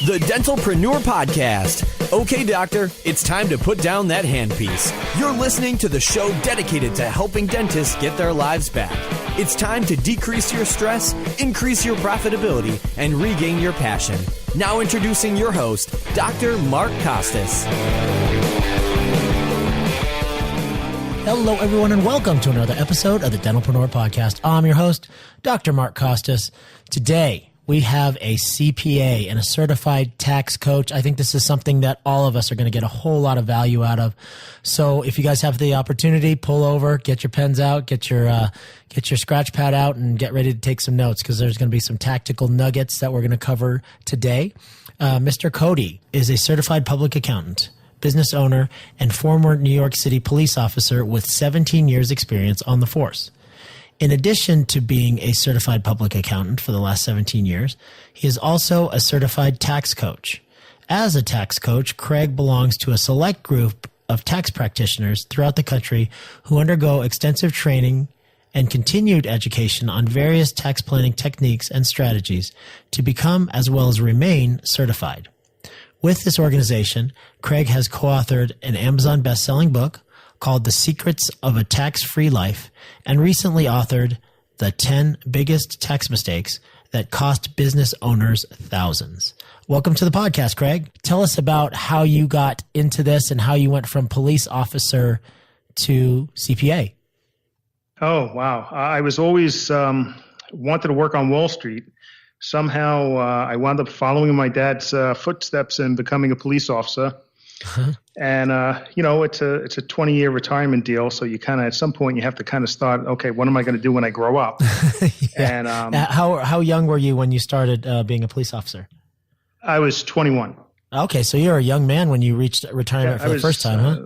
The Dental Preneur Podcast. Okay, doctor, it's time to put down that handpiece. You're listening to the show dedicated to helping dentists get their lives back. It's time to decrease your stress, increase your profitability, and regain your passion. Now introducing your host, Dr. Mark Costas. Hello, everyone, and welcome to another episode of the Dental Preneur Podcast. I'm your host, Dr. Mark Costas. Today, we have a CPA and a certified tax coach. I think this is something that all of us are going to get a whole lot of value out of. So if you guys have the opportunity, pull over, get your pens out, get your scratch pad out, and get ready to take some notes because there's going to be some tactical nuggets that we're going to cover today. Mr. Cody is a certified public accountant, business owner, and former New York City police officer with 17 years experience on the force. In addition to being a certified public accountant for the last 17 years, he is also a certified tax coach. As a tax coach, Craig belongs to a select group of tax practitioners throughout the country who undergo extensive training and continued education on various tax planning techniques and strategies to become as well as remain certified. With this organization, Craig has co-authored an Amazon best-selling book called The Secrets of a Tax-Free Life, and recently authored The 10 Biggest Tax Mistakes That Cost Business Owners Thousands. Welcome to the podcast, Craig. Tell us about how you got into this and how you went from police officer to CPA. Oh, wow. I was always wanted to work on Wall Street. Somehow I wound up following my dad's footsteps and becoming a police officer. Uh-huh. And, it's a 20-year retirement deal. So you kind of, at some point, you have to kind of start, okay, what am I going to do when I grow up? Yeah. And how young were you when you started being a police officer? I was 21. Okay. So you're a young man when you reached retirement for the first time, huh?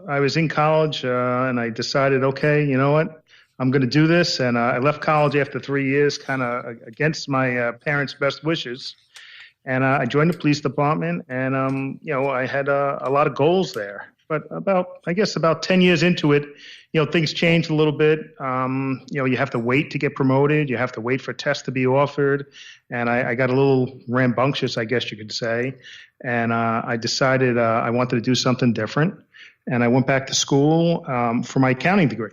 I was in college and I decided, okay, you know what? I'm going to do this. And I left college after 3 years, kind of against my parents' best wishes. And I joined the police department, and, I had a lot of goals there. But about 10 years into it, things changed a little bit. You have to wait to get promoted. You have to wait for tests to be offered. And I got a little rambunctious, I guess you could say. And I decided I wanted to do something different. And I went back to school for my accounting degree.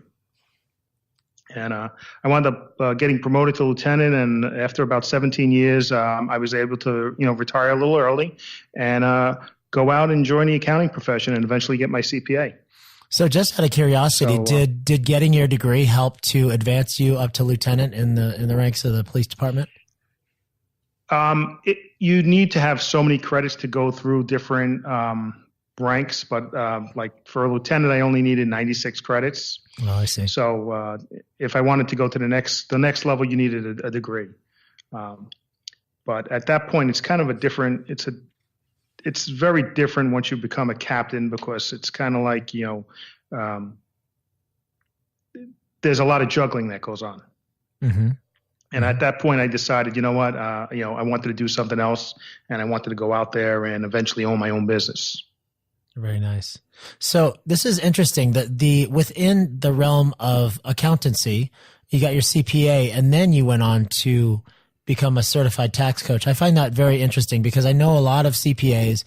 And I wound up getting promoted to lieutenant, and after about 17 years, I was able to, retire a little early and go out and join the accounting profession and eventually get my CPA. So just out of curiosity, did getting your degree help to advance you up to lieutenant in the ranks of the police department? You need to have so many credits to go through different ranks, but like for a lieutenant, I only needed 96 credits. Oh, I see. So if I wanted to go to the next level, you needed a degree. But at that point, it's kind of it's very different once you become a captain, because it's kind of like, there's a lot of juggling that goes on. Mm-hmm. And at that point, I decided, I wanted to do something else, and I wanted to go out there and eventually own my own business. Very nice. So this is interesting that within the realm of accountancy, you got your CPA and then you went on to become a certified tax coach. I find that very interesting because I know a lot of CPAs,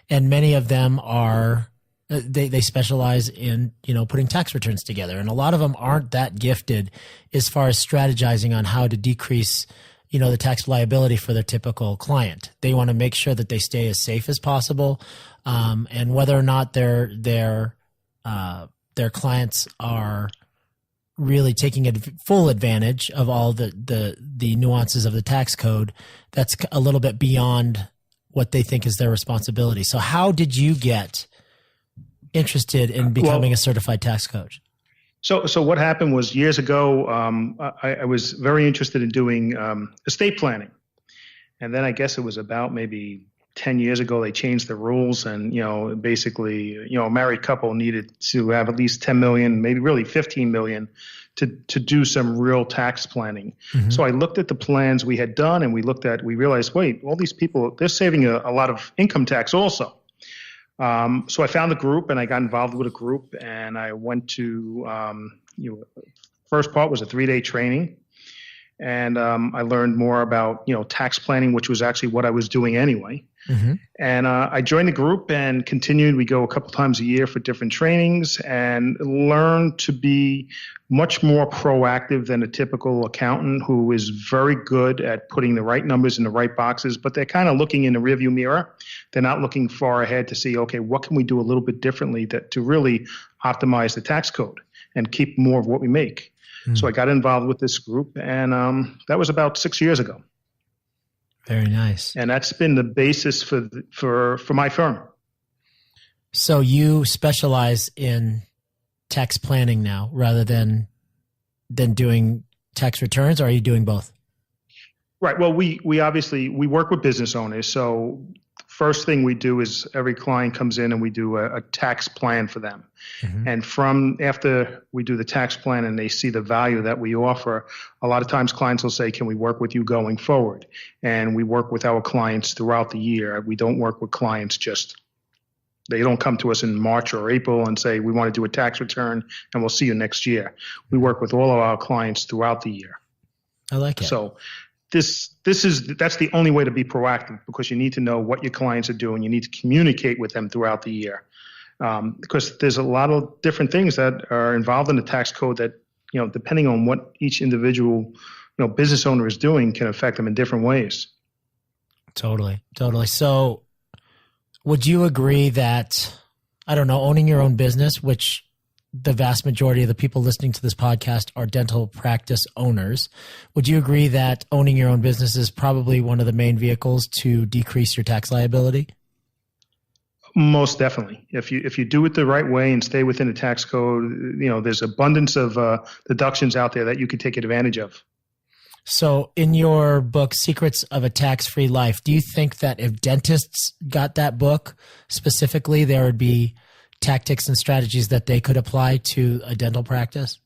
and many of them are, they specialize in, putting tax returns together. And a lot of them aren't that gifted as far as strategizing on how to decrease the tax liability for their typical client. They want to make sure that they stay as safe as possible. And whether or not their clients are really taking full advantage of all the nuances of the tax code, that's a little bit beyond what they think is their responsibility. So how did you get interested in becoming a certified tax coach? So what happened was, years ago, I was very interested in doing estate planning. And then I guess it was about maybe 10 years ago, they changed the rules, and, basically, a married couple needed to have at least 10 million, maybe really 15 million to do some real tax planning. Mm-hmm. So I looked at the plans we had done, and we realized, wait, all these people, they're saving a lot of income tax also. So I found a group, and I got involved with a group, and I went to, first part was a 3-day training. And I learned more about, tax planning, which was actually what I was doing anyway. Mm-hmm. And I joined the group and continued. We go a couple times a year for different trainings and learn to be much more proactive than a typical accountant who is very good at putting the right numbers in the right boxes, but they're kind of looking in the rearview mirror. They're not looking far ahead to see, okay, what can we do a little bit differently to really optimize the tax code and keep more of what we make. So I got involved with this group, and that was about 6 years ago. Very nice. And that's been the basis for my firm. So you specialize in tax planning now rather than doing tax returns, or are you doing both? Right. Well, we obviously work with business owners. So first thing we do is every client comes in and we do a tax plan for them. Mm-hmm. And after we do the tax plan and they see the value that we offer, a lot of times clients will say, can we work with you going forward? And we work with our clients throughout the year. We don't work with clients they don't come to us in March or April and say, we want to do a tax return and we'll see you next year. We work with all of our clients throughout the year. I like it. So that's the only way to be proactive, because you need to know what your clients are doing. You need to communicate with them throughout the year, because there's a lot of different things that are involved in the tax code that, depending on what each individual, business owner is doing, can affect them in different ways. Totally. So would you agree that, I don't know, owning your own business, which the vast majority of the people listening to this podcast are dental practice owners, would you agree that owning your own business is probably one of the main vehicles to decrease your tax liability? Most definitely. If you do it the right way and stay within the tax code, there's abundance of deductions out there that you could take advantage of. So in your book, Secrets of a Tax-Free Life, do you think that if dentists got that book specifically, there would be tactics and strategies that they could apply to a dental practice?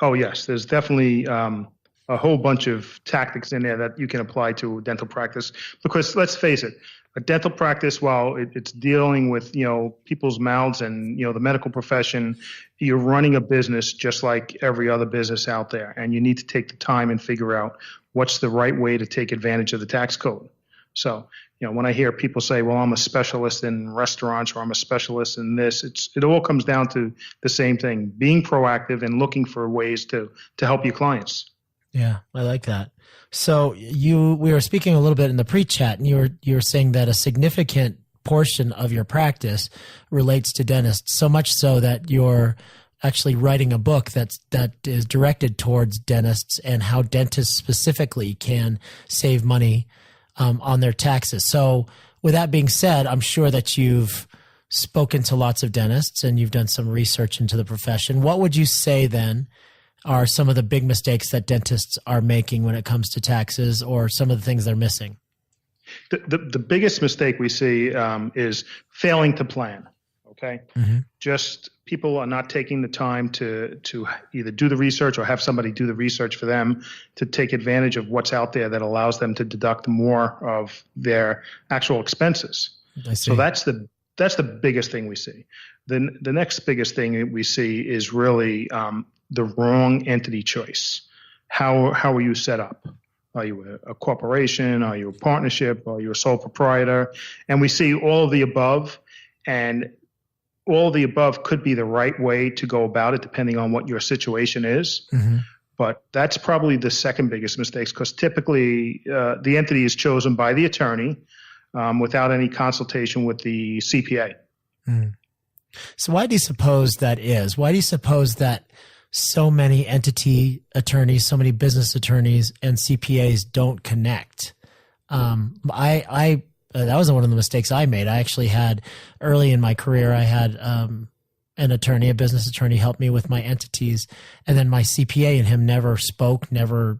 Oh, yes. There's definitely a whole bunch of tactics in there that you can apply to a dental practice, because let's face it, a dental practice, while it's dealing with, people's mouths and, the medical profession, you're running a business just like every other business out there. And you need to take the time and figure out what's the right way to take advantage of the tax code. So, when I hear people say, well, I'm a specialist in restaurants or I'm a specialist in this, it all comes down to the same thing, being proactive and looking for ways to help your clients. Yeah, I like that. So we were speaking a little bit in the pre-chat, and you were saying that a significant portion of your practice relates to dentists, so much so that you're actually writing a book that is directed towards dentists and how dentists specifically can save money on their taxes. So with that being said, I'm sure that you've spoken to lots of dentists and you've done some research into the profession. What would you say then are some of the big mistakes that dentists are making when it comes to taxes, or some of the things they're missing? The biggest mistake we see is failing to plan. Okay. Mm-hmm. Just people are not taking the time to either do the research or have somebody do the research for them to take advantage of what's out there that allows them to deduct more of their actual expenses. So that's the biggest thing we see. Then the next biggest thing we see is really the wrong entity choice. How are you set up? Are you a corporation? Are you a partnership? Are you a sole proprietor? And we see all of the above, and all of the above could be the right way to go about it depending on what your situation is. Mm-hmm. But that's probably the second biggest mistake, because typically the entity is chosen by the attorney without any consultation with the CPA. Mm. So why do you suppose that is? Why do you suppose that so many entity attorneys, so many business attorneys and CPAs don't connect? That was one of the mistakes I made. I actually had, early in my career, I had an attorney, a business attorney, help me with my entities. And then my CPA and him never spoke, never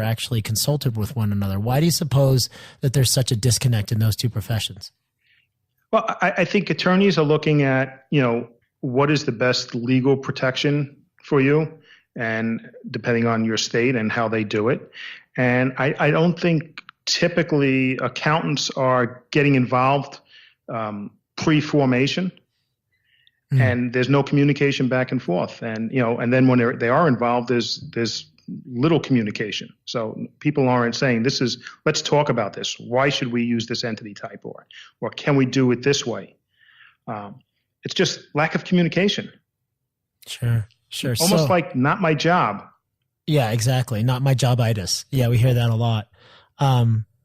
actually consulted with one another. Why do you suppose that there's such a disconnect in those two professions? Well, I think attorneys are looking at, what is the best legal protection for you, and depending on your state and how they do it. And I don't think typically accountants are getting involved pre-formation, and there's no communication back and forth. And and then when they are involved, there's little communication. So people aren't saying, let's talk about this. Why should we use this entity type, or can we do it this way? It's just lack of communication. Sure. Almost like not my job. Yeah, exactly. Not my jobitis. Yeah, we hear that a lot.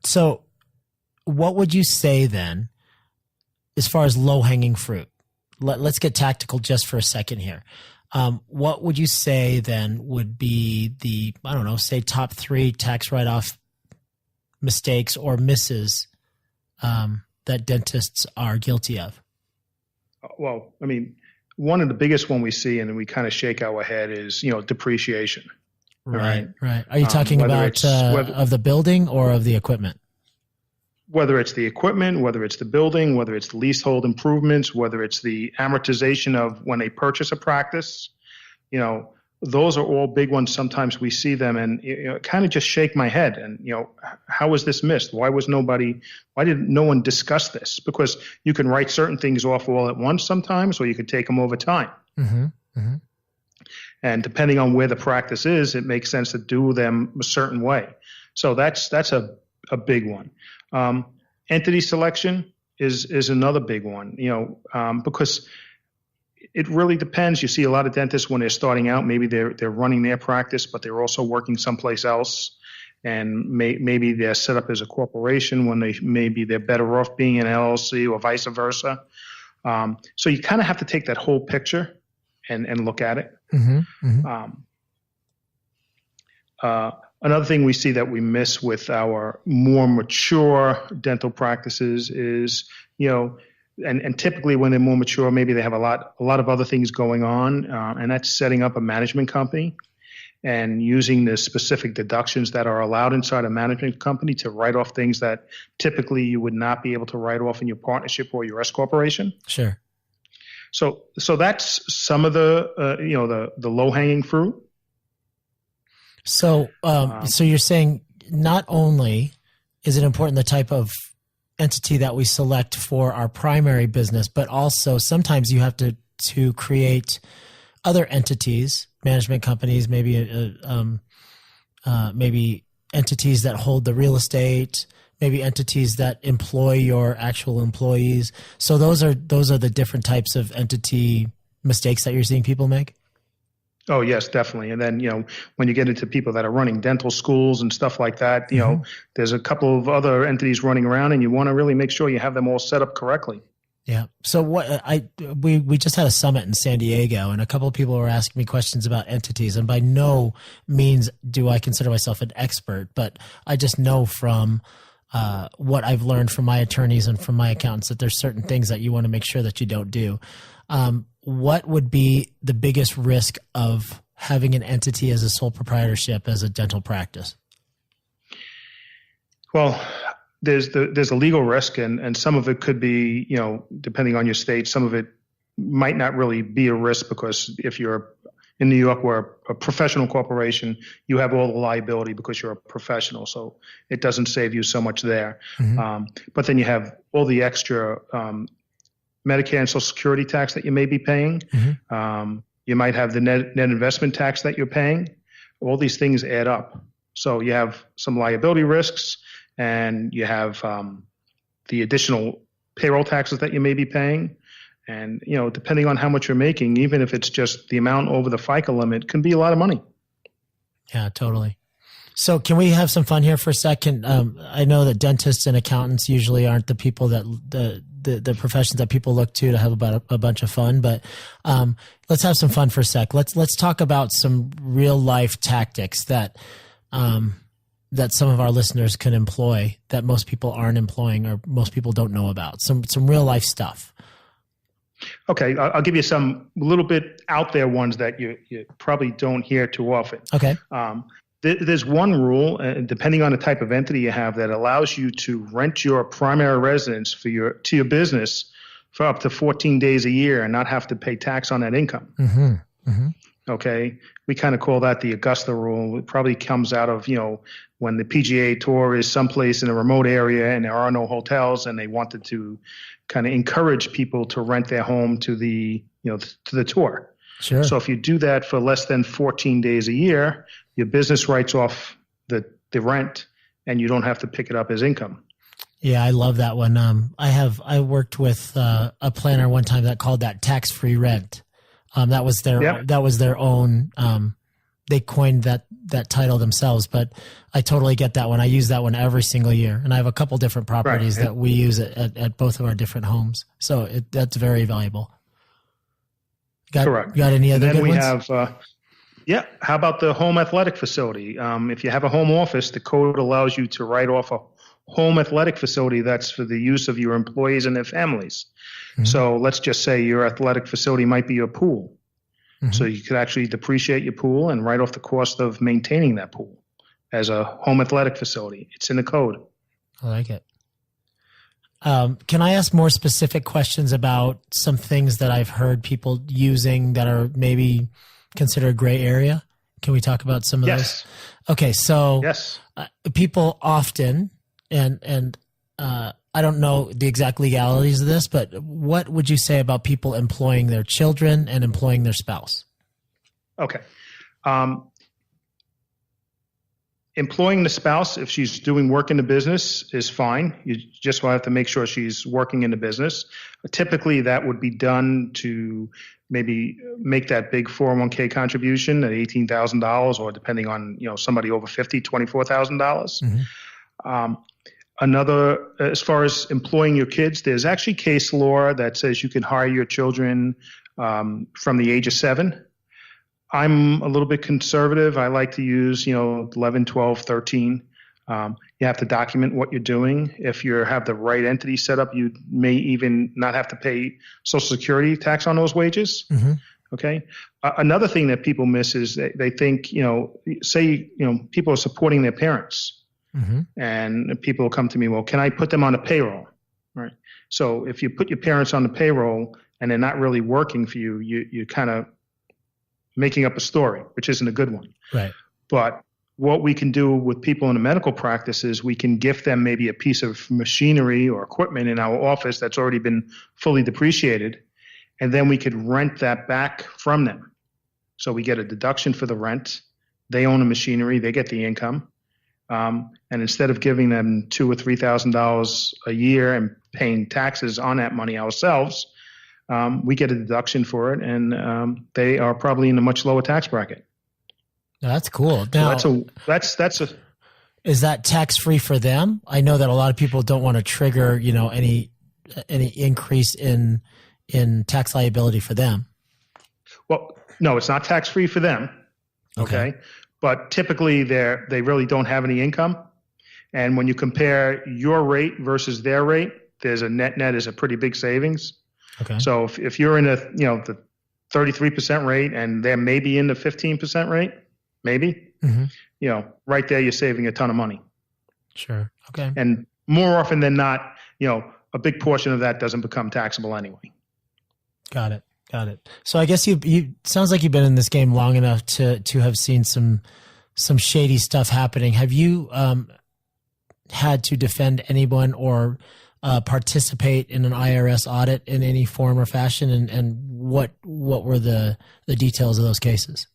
So what would you say then, as far as low-hanging fruit? Let's get tactical just for a second here. What would you say then would be the, I don't know, say top 3 tax write-off mistakes or misses that dentists are guilty of? Well, I mean, one of the biggest one we see, and we kind of shake our head, is depreciation. Right. Are you talking about of the building or of the equipment? Whether it's the equipment, whether it's the building, whether it's the leasehold improvements, whether it's the amortization of when they purchase a practice, those are all big ones. Sometimes we see them and kind of just shake my head. And, how was this missed? Why did no one discuss this? Because you can write certain things off all at once sometimes, or you could take them over time. Mm-hmm. Mm-hmm. And depending on where the practice is, it makes sense to do them a certain way. So that's a big one. Entity selection is another big one, because it really depends. You see a lot of dentists when they're starting out, maybe they're running their practice, but they're also working someplace else. And maybe they're set up as a corporation when they're better off being an LLC or vice versa. So you kind of have to take that whole picture and look at it. Mm-hmm, mm-hmm. Another thing we see that we miss with our more mature dental practices is, and typically when they're more mature, maybe they have a lot of other things going on, and that's setting up a management company and using the specific deductions that are allowed inside a management company to write off things that typically you would not be able to write off in your partnership or your S corporation. Sure. So that's some of the low-hanging fruit. So you're saying not only is it important the type of entity that we select for our primary business, but also sometimes you have to create other entities, management companies, maybe entities that hold the real estate, maybe entities that employ your actual employees. So those are the different types of entity mistakes that you're seeing people make? Oh, yes, definitely. And then, when you get into people that are running dental schools and stuff like that, mm-hmm. There's a couple of other entities running around and you want to really make sure you have them all set up correctly. Yeah. So we just had a summit in San Diego and a couple of people were asking me questions about entities, and by no means do I consider myself an expert, but I just know from what I've learned from my attorneys and from my accountants that there's certain things that you want to make sure that you don't do. What would be the biggest risk of having an entity as a sole proprietorship as a dental practice? Well, there's a legal risk, and some of it could be, depending on your state, some of it might not really be a risk, because if you're in New York, we're a professional corporation, you have all the liability because you're a professional, so it doesn't save you so much there. Mm-hmm. But then you have all the extra Medicare and Social Security tax that you may be paying. Mm-hmm. You might have the net investment tax that you're paying. All these things add up. So you have some liability risks, and you have the additional payroll taxes that you may be paying. And, depending on how much you're making, even if it's just the amount over the FICA limit, can be a lot of money. Yeah, totally. So can we have some fun here for a second? I know that dentists and accountants usually aren't the people that the professions that people look to have about a bunch of fun, but let's have some fun for a sec. Let's talk about some real life tactics that some of our listeners can employ that most people aren't employing or most people don't know about. Some real life stuff. Okay, I'll give you some little bit out there ones that you probably don't hear too often. Okay. There's one rule, depending on the type of entity you have, that allows you to rent your primary residence to your business for up to 14 days a year and not have to pay tax on that income. Mm-hmm. Mm-hmm. Okay, we kind of call that the Augusta rule. It probably comes out of when the PGA Tour is someplace in a remote area and there are no hotels, and they wanted to kind of encourage people to rent their home to the tour. Sure. So if you do that for less than 14 days a year, your business writes off the rent, and you don't have to pick it up as income. Yeah, I love that one. I worked with a planner one time that called that tax-free rent. That was their own. They coined that title themselves, but I totally get that one. I use that one every single year, and I have a couple different properties that we use at both of our different homes. So that's very valuable. Correct. Got any other good ones? And then we have, how about the home athletic facility? If you have a home office, the code allows you to write off a home athletic facility that's for the use of your employees and their families. Mm-hmm. So let's just say your athletic facility might be your pool. Mm-hmm. So you could actually depreciate your pool and write off the cost of maintaining that pool as a home athletic facility. It's in the code. I like it. Can I ask more specific questions about some things that I've heard people using that are maybe considered gray area? Can we talk about some of those? Okay, so people often, and I don't know the exact legalities of this, but what would you say about people employing their children and employing their spouse? Okay. Employing the spouse, if she's doing work in the business, is fine. You just will have to make sure she's working in the business. Typically, that would be done to maybe make that big 401k contribution at $18,000, or depending on somebody over 50, $24,000. Mm-hmm. Another, as far as employing your kids, there's actually case law that says you can hire your children from the age of 7. I'm a little bit conservative. I like to use, 11, 12, 13. You have to document what you're doing. If you have the right entity set up, you may even not have to pay Social Security tax on those wages. Mm-hmm. Okay. Another thing that people miss is they think, people are supporting their parents. Mm-hmm. And people will come to me, well, can I put them on a payroll? Right. So if you put your parents on the payroll and they're not really working for you, you're kind of making up a story, which isn't a good one. Right. But what we can do with people in the medical practice is we can gift them maybe a piece of machinery or equipment in our office that's already been fully depreciated, and then we could rent that back from them. So we get a deduction for the rent. They own the machinery. They get the income. And instead of giving them $2,000 or $3,000 a year and paying taxes on that money ourselves, we get a deduction for it, and they are probably in a much lower tax bracket. That's cool. Now, so that's a. Is that tax free for them? I know that a lot of people don't want to trigger, any increase in tax liability for them. Well, no, it's not tax free for them. Okay. But typically they really don't have any income. And when you compare your rate versus their rate, there's a net is a pretty big savings. Okay. So if you're in the 33% rate and they're maybe in the 15% rate, maybe, mm-hmm. Right there, you're saving a ton of money. Sure. Okay. And more often than not, a big portion of that doesn't become taxable anyway. Got it. So I guess you sounds like you've been in this game long enough to have seen some shady stuff happening. Have you had to defend anyone or participate in an IRS audit in any form or fashion, and what were the details of those cases?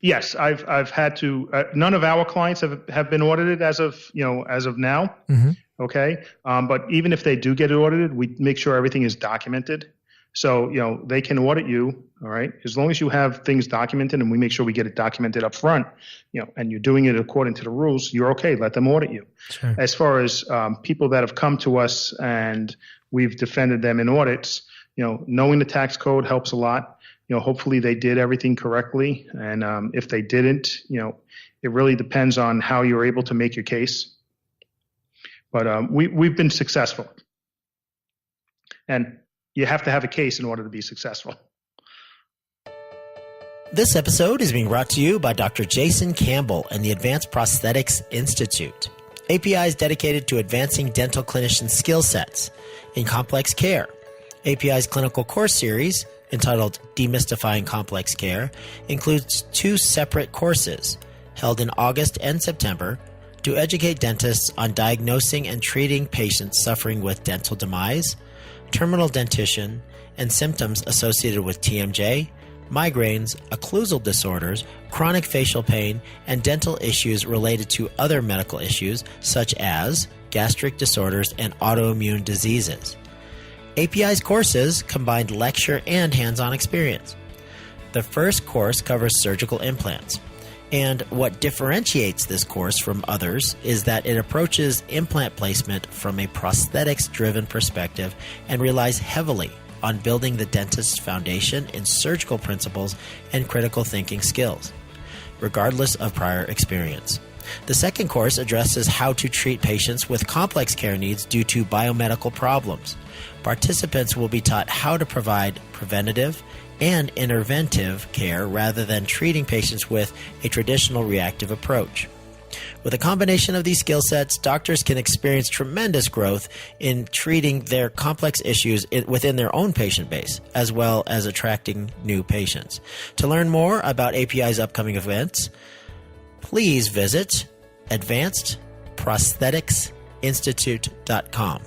Yes, I've had to. None of our clients have been audited as of now. Mm-hmm. Okay, but even if they do get audited, we make sure everything is documented. So they can audit you. All right, as long as you have things documented, and we make sure we get it documented up front. And you're doing it according to the rules, you're okay. Let them audit you. Sure. As far as people that have come to us and we've defended them in audits, knowing the tax code helps a lot. Hopefully they did everything correctly. And if they didn't, it really depends on how you're able to make your case. But we've been successful. And you have to have a case in order to be successful. This episode is being brought to you by Dr. Jason Campbell and the Advanced Prosthetics Institute. API is dedicated to advancing dental clinician skill sets in complex care. API's clinical course series, entitled Demystifying Complex Care, includes 2 separate courses held in August and September to educate dentists on diagnosing and treating patients suffering with dental demise, terminal dentition, and symptoms associated with TMJ, migraines, occlusal disorders, chronic facial pain, and dental issues related to other medical issues such as gastric disorders and autoimmune diseases. API's courses combined lecture and hands-on experience. The first course covers surgical implants. And what differentiates this course from others is that it approaches implant placement from a prosthetics-driven perspective and relies heavily on building the dentist's foundation in surgical principles and critical thinking skills, regardless of prior experience. The second course addresses how to treat patients with complex care needs due to biomedical problems. Participants will be taught how to provide preventative and interventive care rather than treating patients with a traditional reactive approach. With a combination of these skill sets, doctors can experience tremendous growth in treating their complex issues within their own patient base, as well as attracting new patients. To learn more about API's upcoming events, please visit advancedprostheticsinstitute.com.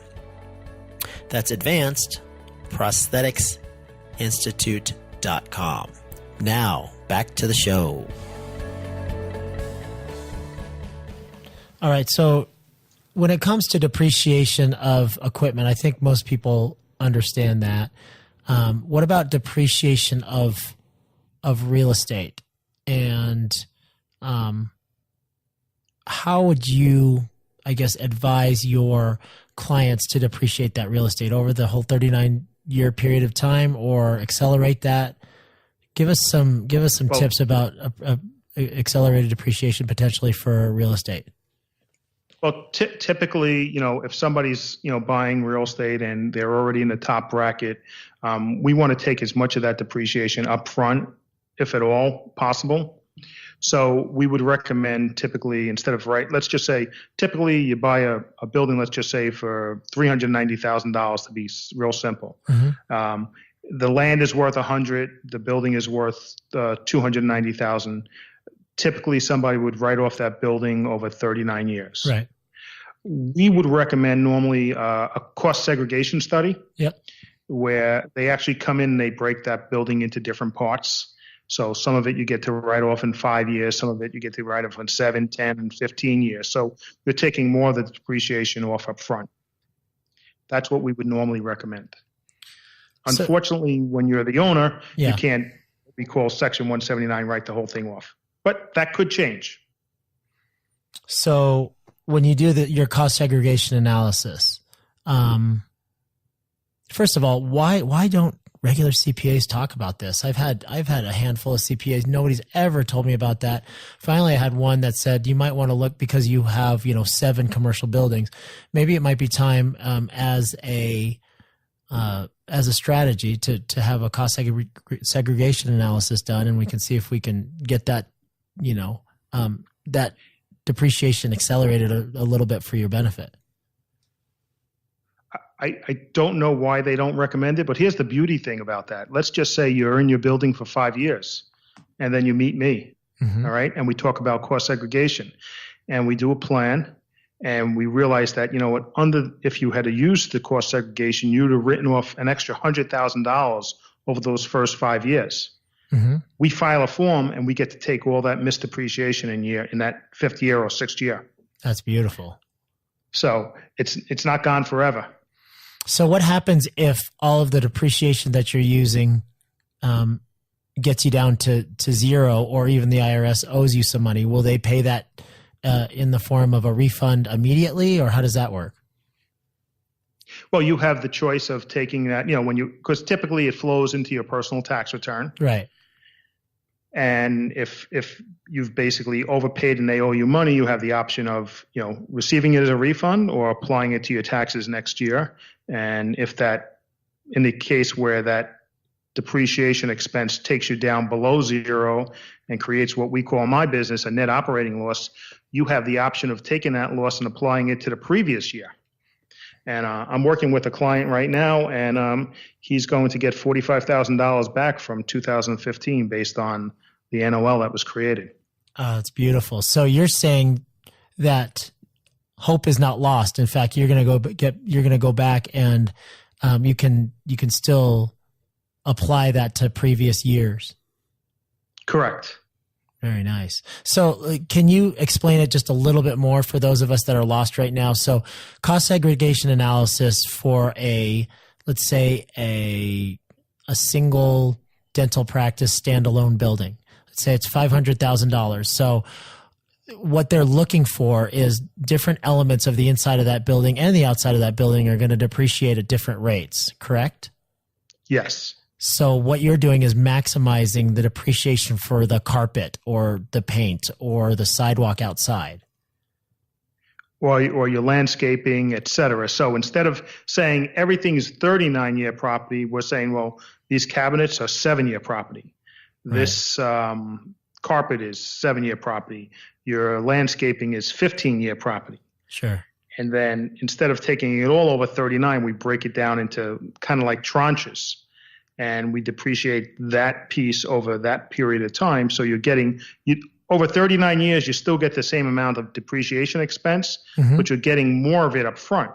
That's advancedprostheticsinstitute.com. Now, back to the show. All right, so when it comes to depreciation of equipment, I think most people understand that. What about depreciation of real estate? And how would you, I guess, advise your clients to depreciate that real estate over the whole 39-year period of time, or accelerate that? Give us some tips about accelerated depreciation potentially for real estate. Well, typically, if somebody's, buying real estate and they're already in the top bracket, we want to take as much of that depreciation up front, if at all possible. So we would recommend typically, instead of let's just say, typically you buy a building, let's just say for $390,000 to be real simple. Mm-hmm. The land is worth $100,000, the building is worth $290,000. Typically somebody would write off that building over 39 years. Right. We would recommend normally a cost segregation study. Yep. Where they actually come in and they break that building into different parts. So some of it you get to write off in 5 years, some of it you get to write off in 7, 10, and 15 years. So you're taking more of the depreciation off up front. That's what we would normally recommend. Unfortunately, when you're the owner, you can't, we call Section 179, write the whole thing off. But that could change. So when you do your cost segregation analysis, first of all, why don't regular CPAs talk about this? I've had a handful of CPAs. Nobody's ever told me about that. Finally, I had one that said, you might want to look, because you have, 7 commercial buildings. Maybe it might be time as a strategy to have a cost segregation analysis done, and we can see if we can get that, that depreciation accelerated a little bit for your benefit. I don't know why they don't recommend it, but here's the beauty thing about that. Let's just say you're in your building for 5 years, and then you meet me, mm-hmm. All right? And we talk about cost segregation, and we do a plan, and we realize that, if you had to use the cost segregation, you would have written off an extra $100,000 over those first 5 years. Mm-hmm. We file a form, and we get to take all that missed depreciation in that 5th year or 6th year. That's beautiful. So it's not gone forever. So what happens if all of the depreciation that you're using gets you down to zero, or even the IRS owes you some money? Will they pay that in the form of a refund immediately, or how does that work? Well, you have the choice of taking that, because typically it flows into your personal tax return. Right. And if you've basically overpaid and they owe you money, you have the option of, receiving it as a refund or applying it to your taxes next year. And if that, in the case where that depreciation expense takes you down below zero and creates what we call in my business a net operating loss, you have the option of taking that loss and applying it to the previous year. And I'm working with a client right now, and he's going to get $45,000 back from 2015 based on the NOL that was created. It's beautiful. So you're saying that hope is not lost. In fact, you're going to go back, and you can still apply that to previous years. Correct. Very nice. So can you explain it just a little bit more for those of us that are lost right now? So cost segregation analysis for let's say a single dental practice standalone building. Let's say it's $500,000. So what they're looking for is different elements of the inside of that building and the outside of that building are going to depreciate at different rates, correct? Yes. So what you're doing is maximizing the depreciation for the carpet or the paint or the sidewalk outside. Or your landscaping, et cetera. So instead of saying everything's 39-year property, we're saying, well, these cabinets are 7-year property. Right. This carpet is 7-year property. Your landscaping is 15-year property. Sure. And then instead of taking it all over 39, we break it down into kind of like tranches. And we depreciate that piece over that period of time. So you're getting over 39 years, you still get the same amount of depreciation expense, but you're getting more of it up front.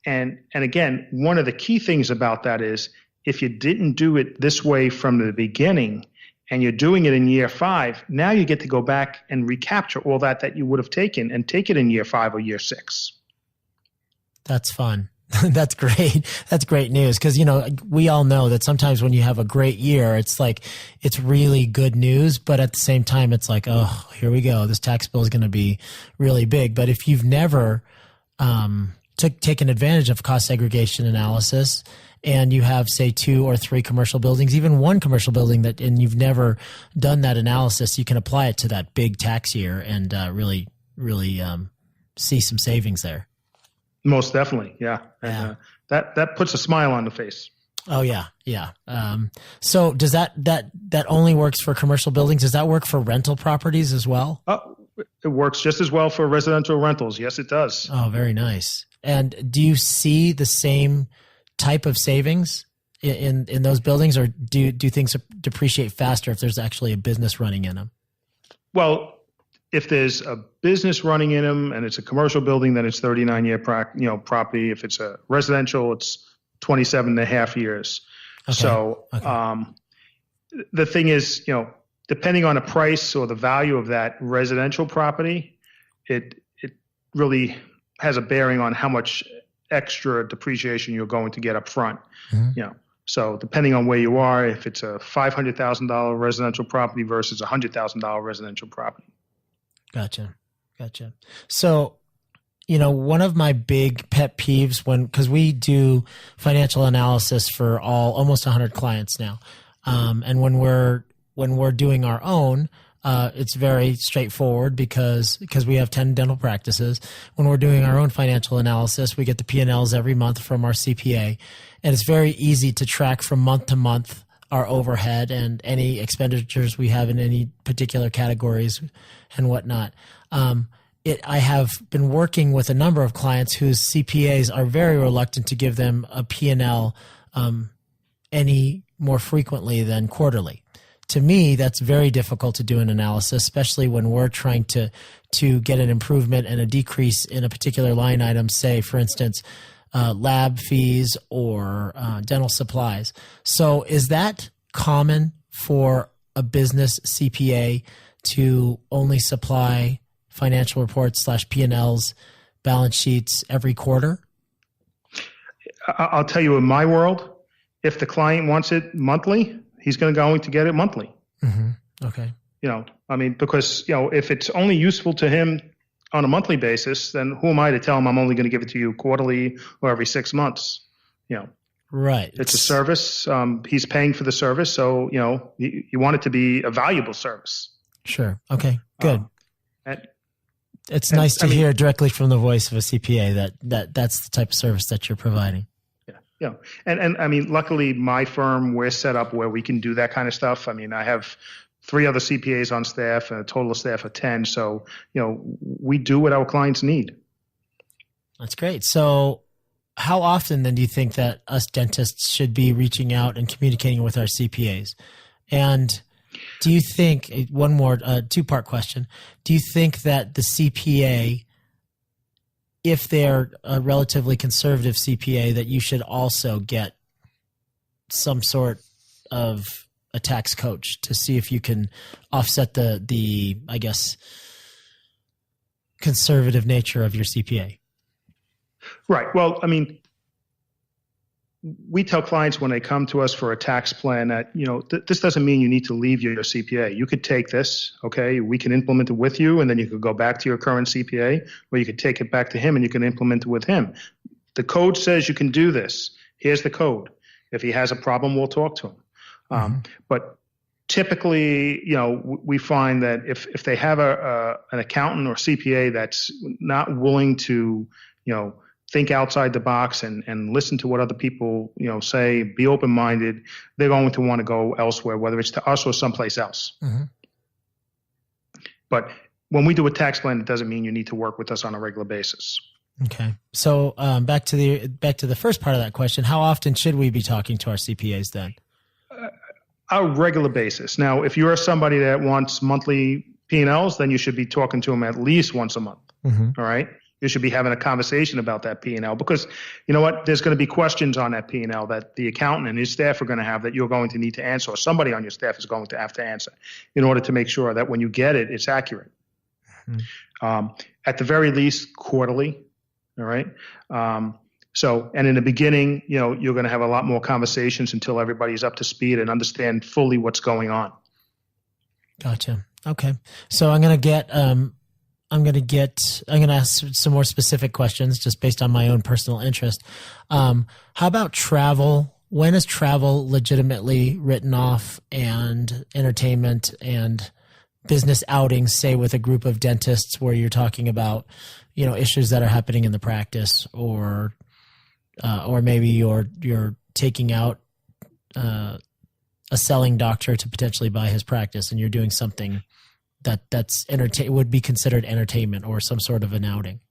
And again, one of the key things about that is if you didn't do it this way from the beginning and you're doing it in year 5, now you get to go back and recapture all that you would have taken and take it in year 5 or year 6. That's fun. That's great. That's great news. Cause we all know that sometimes when you have a great year, it's like, it's really good news, but at the same time, it's like, oh, here we go. This tax bill is going to be really big. But if you've never, taken advantage of cost segregation analysis and you have say 2 or 3 commercial buildings, even one commercial building and you've never done that analysis, you can apply it to that big tax year and, really, see some savings there. Most definitely, yeah. And that puts a smile on the face. Oh yeah, yeah. So does that only works for commercial buildings? Does that work for rental properties as well? It works just as well for residential rentals. Yes, it does. Oh, very nice. And do you see the same type of savings in those buildings, or do things depreciate faster if there's actually a business running in them? Well, if there's a business running in them and it's a commercial building, then it's 39-year property. If it's a residential, it's 27 and a half years. Okay. So the thing is, depending on the price or the value of that residential property, it really has a bearing on how much extra depreciation you're going to get up front. So depending on where you are, if it's a $500,000 residential property versus a $100,000 residential property. Gotcha. So, one of my big pet peeves because we do financial analysis for almost 100 clients now. And when we're doing our own, it's very straightforward because we have 10 dental practices. When we're doing our own financial analysis, we get the P&Ls every month from our CPA, and it's very easy to track from month to month our overhead and any expenditures we have in any particular categories and whatnot. I have been working with a number of clients whose CPAs are very reluctant to give them a P&L any more frequently than quarterly. To me, that's very difficult to do an analysis, especially when we're trying to get an improvement and a decrease in a particular line item, say, for instance, lab fees or dental supplies. So is that common for a business CPA to only supply financial reports / P&Ls, balance sheets every quarter? I'll tell you, in my world, if the client wants it monthly, he's going to get it monthly. Okay. Because, if it's only useful to him on a monthly basis, then who am I to tell him I'm only going to give it to you quarterly or every 6 months? Right. It's a service. He's paying for the service. So, you want it to be a valuable service. Sure. Okay, good. It's nice to hear directly from the voice of a CPA that's the type of service that you're providing. Yeah. And luckily my firm, we're set up where we can do that kind of stuff. I have 3 other CPAs on staff and a total of staff of 10. So, we do what our clients need. That's great. So how often then do you think that us dentists should be reaching out and communicating with our CPAs? And do you think, one more 2-part question, do you think that the CPA, if they're a relatively conservative CPA, that you should also get some sort of a tax coach to see if you can offset the I guess, conservative nature of your CPA? Right. Well, I mean, we tell clients when they come to us for a tax plan that, this doesn't mean you need to leave your CPA. You could take this, okay? We can implement it with you, and then you could go back to your current CPA, or you could take it back to him and you can implement it with him. The code says you can do this. Here's the code. If he has a problem, we'll talk to him. But typically, we find that if they have an accountant or CPA that's not willing to, think outside the box and listen to what other people, say, be open-minded, they're going to want to go elsewhere, whether it's to us or someplace else. But when we do a tax plan, it doesn't mean you need to work with us on a regular basis. Okay. So back to the first part of that question, how often should we be talking to our CPAs then? A regular basis. Now, if you're somebody that wants monthly P&Ls, then you should be talking to them at least once a month. All right. You should be having a conversation about that P&L because you know what? There's going to be questions on that P&L that the accountant and his staff are going to have that you're going to need to answer, or somebody on your staff is going to have to answer in order to make sure that when you get it, it's accurate. At the very least, quarterly. All right. And in the beginning, you're going to have a lot more conversations until everybody's up to speed and understand fully what's going on. Gotcha. Okay. So I'm going to ask some more specific questions just based on my own personal interest. How about travel? When is travel legitimately written off, and entertainment and business outings, say with a group of dentists where you're talking about, issues that are happening in the practice, or maybe you're taking out a selling doctor to potentially buy his practice, and you're doing something that's would be considered entertainment or some sort of an outing?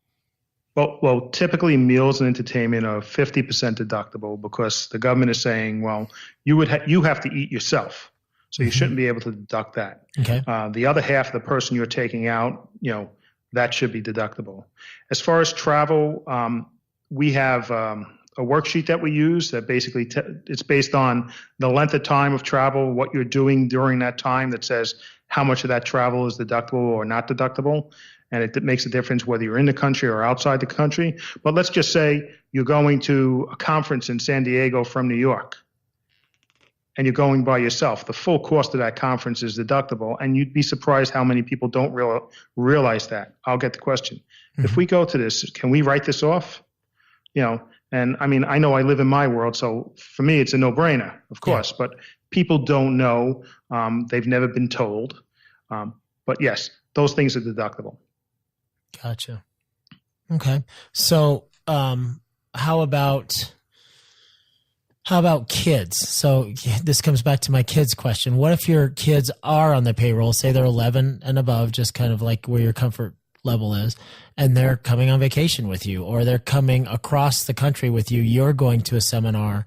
Well, typically meals and entertainment are 50% deductible because the government is saying, well, you have to eat yourself, so you shouldn't be able to deduct that. Okay. The other half of the person you're taking out, that should be deductible. As far as travel, we have a worksheet that we use that basically it's based on the length of time of travel, what you're doing during that time, that says how much of that travel is deductible or not deductible. And it makes a difference whether you're in the country or outside the country. But let's just say you're going to a conference in San Diego from New York and you're going by yourself. The full cost of that conference is deductible. And you'd be surprised how many people don't realize that. I'll get the question. If we go to this, can we write this off? And I mean, I know I live in my world, so for me, it's a no-brainer, of course. But people don't know. They've never been told. But yes, those things are deductible. Gotcha. Okay. So how about kids? So this comes back to my kids question. What if your kids are on the payroll, say they're 11 and above, just kind of like where your comfort level is, and they're coming on vacation with you, or they're coming across the country with you, you're going to a seminar.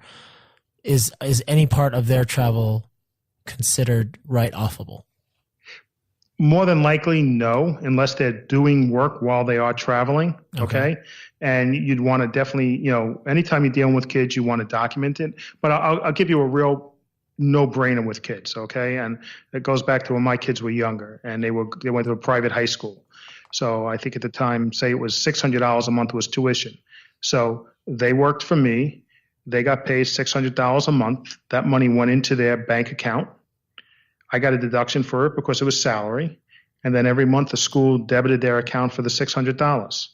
Is any part of their travel considered write-offable? More than likely, no, unless they're doing work while they are traveling. Okay. And you'd want to definitely, anytime you're dealing with kids, you want to document it. But I'll give you a real no-brainer with kids. Okay. And it goes back to when my kids were younger and they went to a private high school. So I think at the time, say it was $600 a month was tuition. So they worked for me. They got paid $600 a month. That money went into their bank account. I got a deduction for it because it was salary. And then every month the school debited their account for the $600.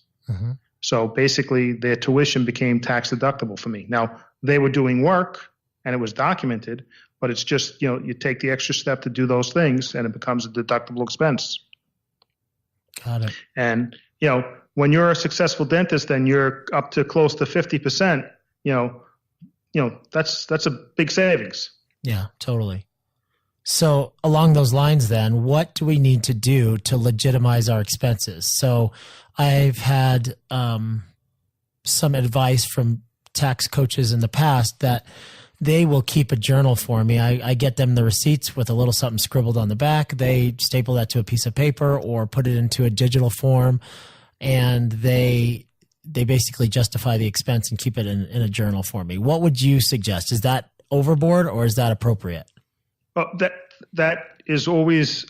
So basically their tuition became tax deductible for me. Now, they were doing work and it was documented, but it's just, you take the extra step to do those things and it becomes a deductible expense. Got it. And, when you're a successful dentist and you're up to close to 50%, that's a big savings. Yeah, totally. So along those lines then, what do we need to do to legitimize our expenses? So I've had some advice from tax coaches in the past that they will keep a journal for me. I get them the receipts with a little something scribbled on the back. They staple that to a piece of paper or put it into a digital form, and they basically justify the expense and keep it in a journal for me. What would you suggest? Is that overboard or is that appropriate? That is always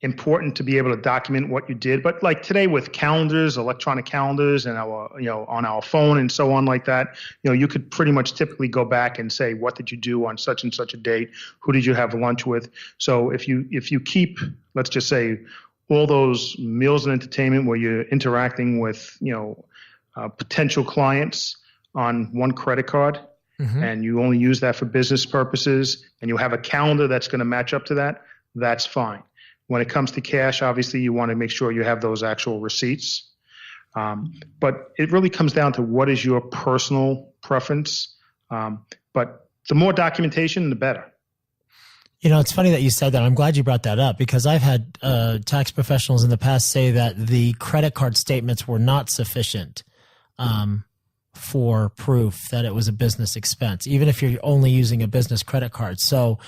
important to be able to document what you did. But like today with calendars, electronic calendars, and on our phone and so on like that, you could pretty much typically go back and say, what did you do on such and such a date? Who did you have lunch with? So if you keep, let's just say, all those meals and entertainment where you're interacting with, potential clients on one credit card, and you only use that for business purposes, and you have a calendar that's going to match up to that, that's fine. When it comes to cash, obviously you want to make sure you have those actual receipts. But it really comes down to what is your personal preference. But the more documentation, the better. It's funny that you said that. I'm glad you brought that up, because I've had tax professionals in the past say that the credit card statements were not sufficient for proof that it was a business expense, even if you're only using a business credit card. So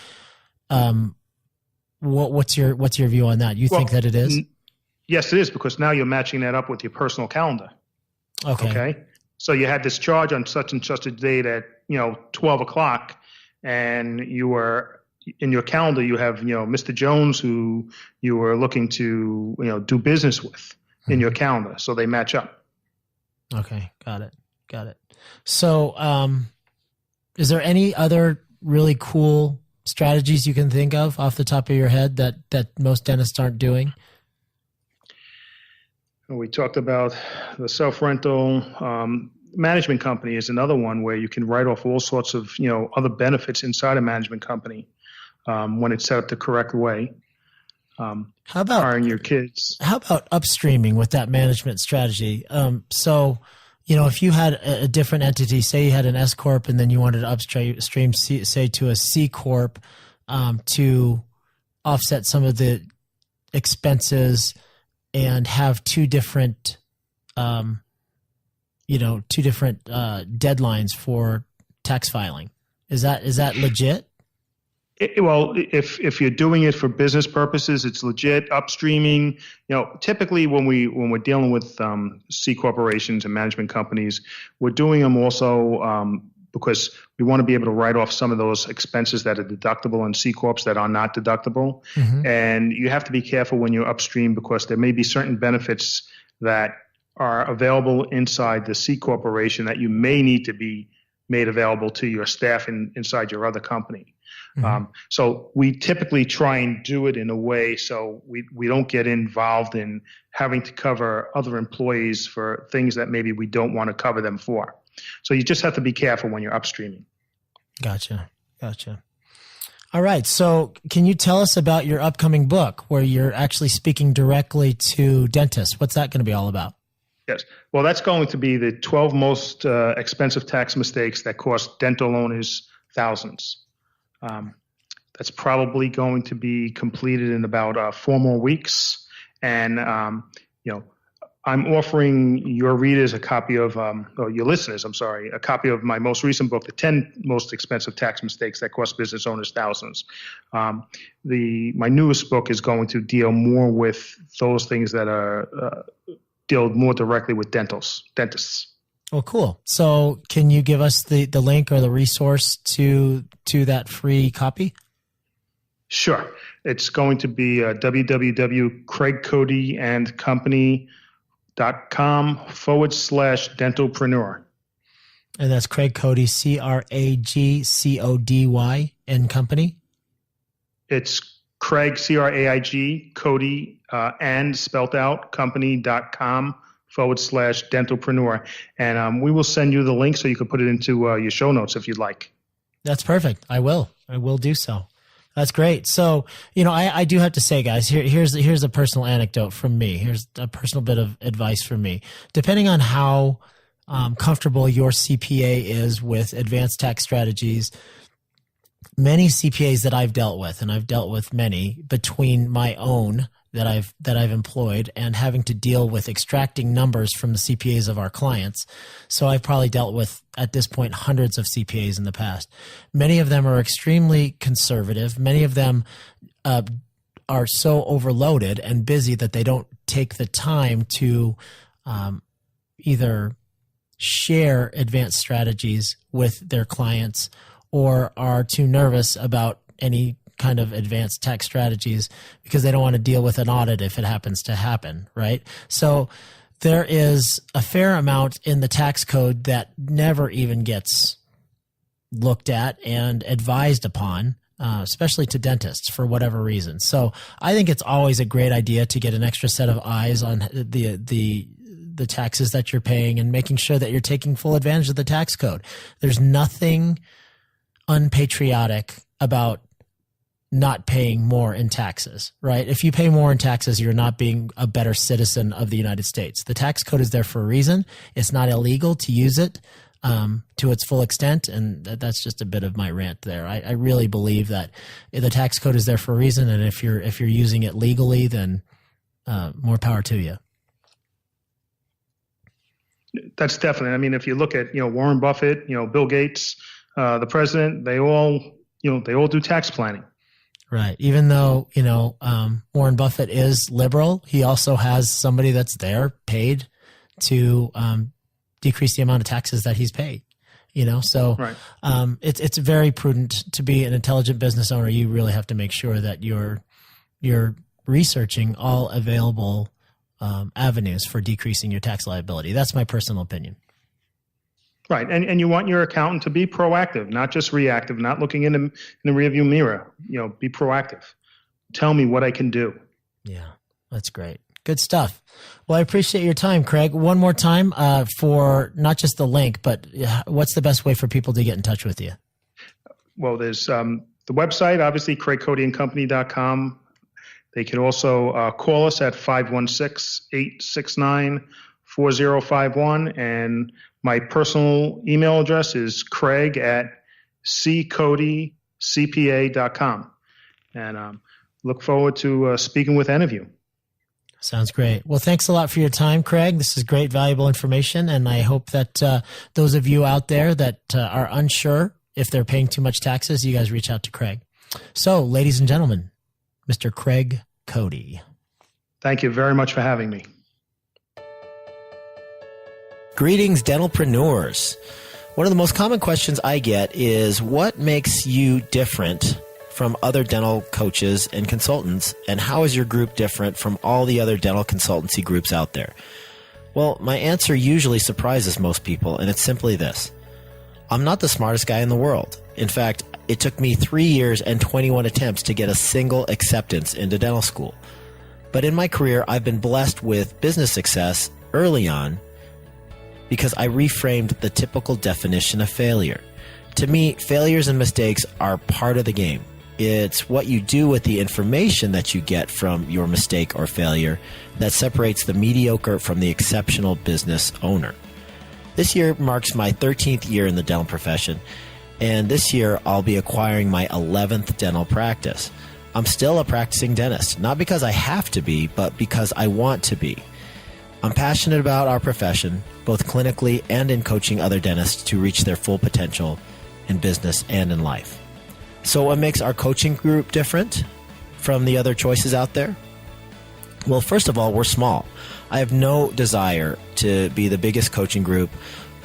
what's your view on that? You think that it is? Yes, it is, because now you're matching that up with your personal calendar. Okay. So you had this charge on such and such a date at 12 o'clock, and you were in your calendar, you have Mr. Jones, who you were looking to do business with in your calendar, so they match up. Okay, got it. So is there any other really cool strategies you can think of off the top of your head that most dentists aren't doing? We talked about the self-rental. Management company is another one where you can write off all sorts of other benefits inside a management company when it's set up the correct way. How about hiring your kids? How about upstreaming with that management strategy? So if you had a different entity, say you had an S corp, and then you wanted to upstream, say to a C corp, to offset some of the expenses, and have two different deadlines for tax filing. Is that legit? Well, if you're doing it for business purposes, it's legit. Upstreaming, typically when we're dealing with C corporations and management companies, we're doing them also because we want to be able to write off some of those expenses that are deductible in C corps that are not deductible. And you have to be careful when you're upstream, because there may be certain benefits that are available inside the C corporation that you may need to be made available to your staff inside your other company. So we typically try and do it in a way so we don't get involved in having to cover other employees for things that maybe we don't want to cover them for. So you just have to be careful when you're upstreaming. Gotcha. All right. So can you tell us about your upcoming book where you're actually speaking directly to dentists? What's that going to be all about? Yes. Well, that's going to be the 12 most expensive tax mistakes that cost dental owners thousands. That's probably going to be completed in about 4 more weeks. And, I'm offering your readers a copy of, your listeners, a copy of my most recent book, The 10 Most Expensive Tax Mistakes That Cost Business Owners Thousands. My newest book is going to deal more with those things that are deal more directly with dentists. Oh, cool. So can you give us the link or the resource to that free copy? Sure. It's going to be www.craigcody.com/dentalpreneur. And that's Craig Cody, CraigCody and company? It's Craig, CRAIG, Cody, and spelt out company.com/dentalpreneur. And we will send you the link so you can put it into your show notes if you'd like. That's perfect. I will do so. That's great. So, I do have to say, guys, here's a personal anecdote from me. Here's a personal bit of advice from me. Depending on how comfortable your CPA is with advanced tax strategies, many CPAs that I've dealt with, and I've dealt with many between my own that I've employed and having to deal with extracting numbers from the CPAs of our clients. So I've probably dealt with, at this point, hundreds of CPAs in the past. Many of them are extremely conservative. Many of them are so overloaded and busy that they don't take the time to either share advanced strategies with their clients or are too nervous about any kind of advanced tax strategies because they don't want to deal with an audit if it happens to happen, right? So there is a fair amount in the tax code that never even gets looked at and advised upon, especially to dentists for whatever reason. So I think it's always a great idea to get an extra set of eyes on the taxes that you're paying and making sure that you're taking full advantage of the tax code. There's nothing unpatriotic about not paying more in taxes, right? If you pay more in taxes, you're not being a better citizen of the United States. The tax code is there for a reason. It's not illegal to use it to its full extent, and that's just a bit of my rant there. I really believe that the tax code is there for a reason, and if you're using it legally, then more power to you. That's definitely. I mean, if you look at Warren Buffett, Bill Gates, the president, they all do tax planning. Right. Even though, Warren Buffett is liberal, he also has somebody that's there paid to decrease the amount of taxes that he's paid. So right. It's very prudent to be an intelligent business owner. You really have to make sure that you're researching all available avenues for decreasing your tax liability. That's my personal opinion. Right. And you want your accountant to be proactive, not just reactive, not looking in the rearview mirror. Be proactive. Tell me what I can do. Yeah, that's great. Good stuff. Well, I appreciate your time, Craig. One more time for not just the link, but what's the best way for people to get in touch with you? Well, there's the website, obviously, CraigCodyandCompany.com. They can also call us at 516-869-4051. And my personal email address is craig@ccodycpa.com. And look forward to speaking with any of you. Sounds great. Well, thanks a lot for your time, Craig. This is great, valuable information. And I hope that those of you out there that are unsure if they're paying too much taxes, you guys reach out to Craig. So, ladies and gentlemen, Mr. Craig Cody. Thank you very much for having me. Greetings, dentalpreneurs. One of the most common questions I get is, what makes you different from other dental coaches and consultants, and how is your group different from all the other dental consultancy groups out there? Well, my answer usually surprises most people, and it's simply this. I'm not the smartest guy in the world. In fact, it took me 3 years and 21 attempts to get a single acceptance into dental school. But in my career, I've been blessed with business success early on because I reframed the typical definition of failure. To me, failures and mistakes are part of the game. It's what you do with the information that you get from your mistake or failure that separates the mediocre from the exceptional business owner. This year marks my 13th year in the dental profession, and this year I'll be acquiring my 11th dental practice. I'm still a practicing dentist, not because I have to be, but because I want to be. I'm passionate about our profession, both clinically and in coaching other dentists to reach their full potential in business and in life. So what makes our coaching group different from the other choices out there? Well, first of all, we're small. I have no desire to be the biggest coaching group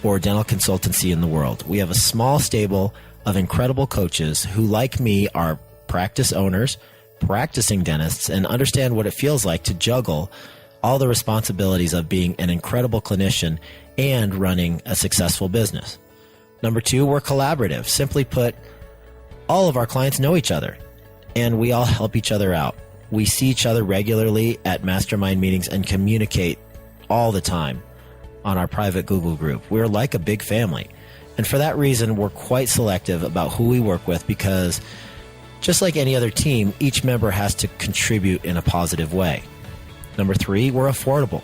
or dental consultancy in the world. We have a small stable of incredible coaches who, like me, are practice owners, practicing dentists, and understand what it feels like to juggle all the responsibilities of being an incredible clinician and running a successful business. Number two, we're collaborative. Simply put, all of our clients know each other, and we all help each other out. We see each other regularly at mastermind meetings and communicate all the time on our private Google group. We're like a big family. And for that reason, we're quite selective about who we work with because just like any other team, each member has to contribute in a positive way. Number three, we're affordable.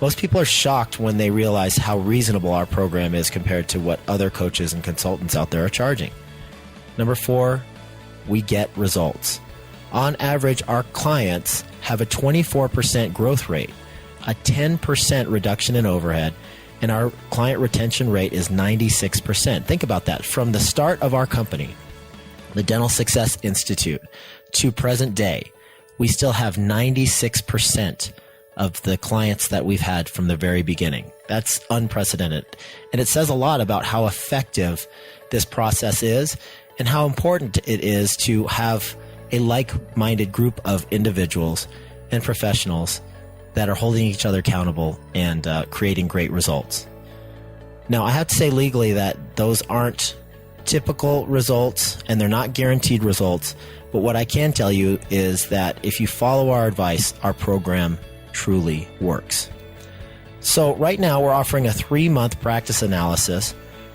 Most people are shocked when they realize how reasonable our program is compared to what other coaches and consultants out there are charging. Number four, we get results. On average, our clients have a 24% growth rate, a 10% reduction in overhead, and our client retention rate is 96%. Think about that. From the start of our company, the Dental Success Institute, to present day, we still have 96% of the clients that we've had from the very beginning. That's unprecedented. And it says a lot about how effective this process is and how important it is to have a like-minded group of individuals and professionals that are holding each other accountable and creating great results. Now, I have to say legally that those aren't typical results and they're not guaranteed results. But what I can tell you is that if you follow our advice, our program truly works. So right now we're offering a 3-month practice analysis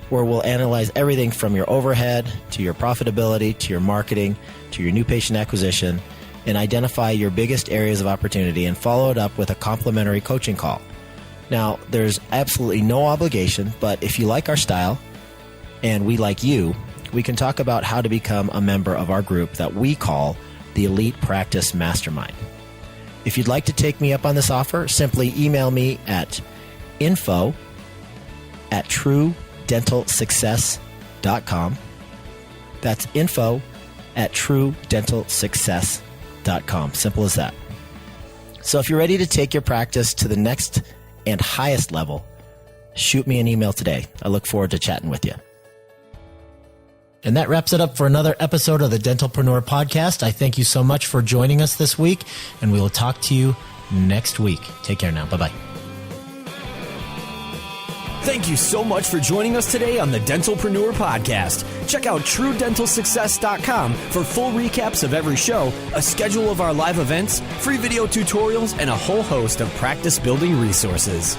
where we'll analyze everything from your overhead to your profitability to your marketing to your new patient acquisition and identify your biggest areas of opportunity and follow it up with a complimentary coaching call. Now, there's absolutely no obligation, but if you like our style and we like you, we can talk about how to become a member of our group that we call the Elite Practice Mastermind. If you'd like to take me up on this offer, simply email me at info@truedentalsuccess.com. That's info@truedentalsuccess.com. Simple as that. So if you're ready to take your practice to the next and highest level, shoot me an email today. I look forward to chatting with you. And that wraps it up for another episode of the Dentalpreneur podcast. I thank you so much for joining us this week, and we will talk to you next week. Take care now. Bye-bye. Thank you so much for joining us today on the Dentalpreneur podcast. Check out TrueDentalSuccess.com for full recaps of every show, a schedule of our live events, free video tutorials, and a whole host of practice-building resources.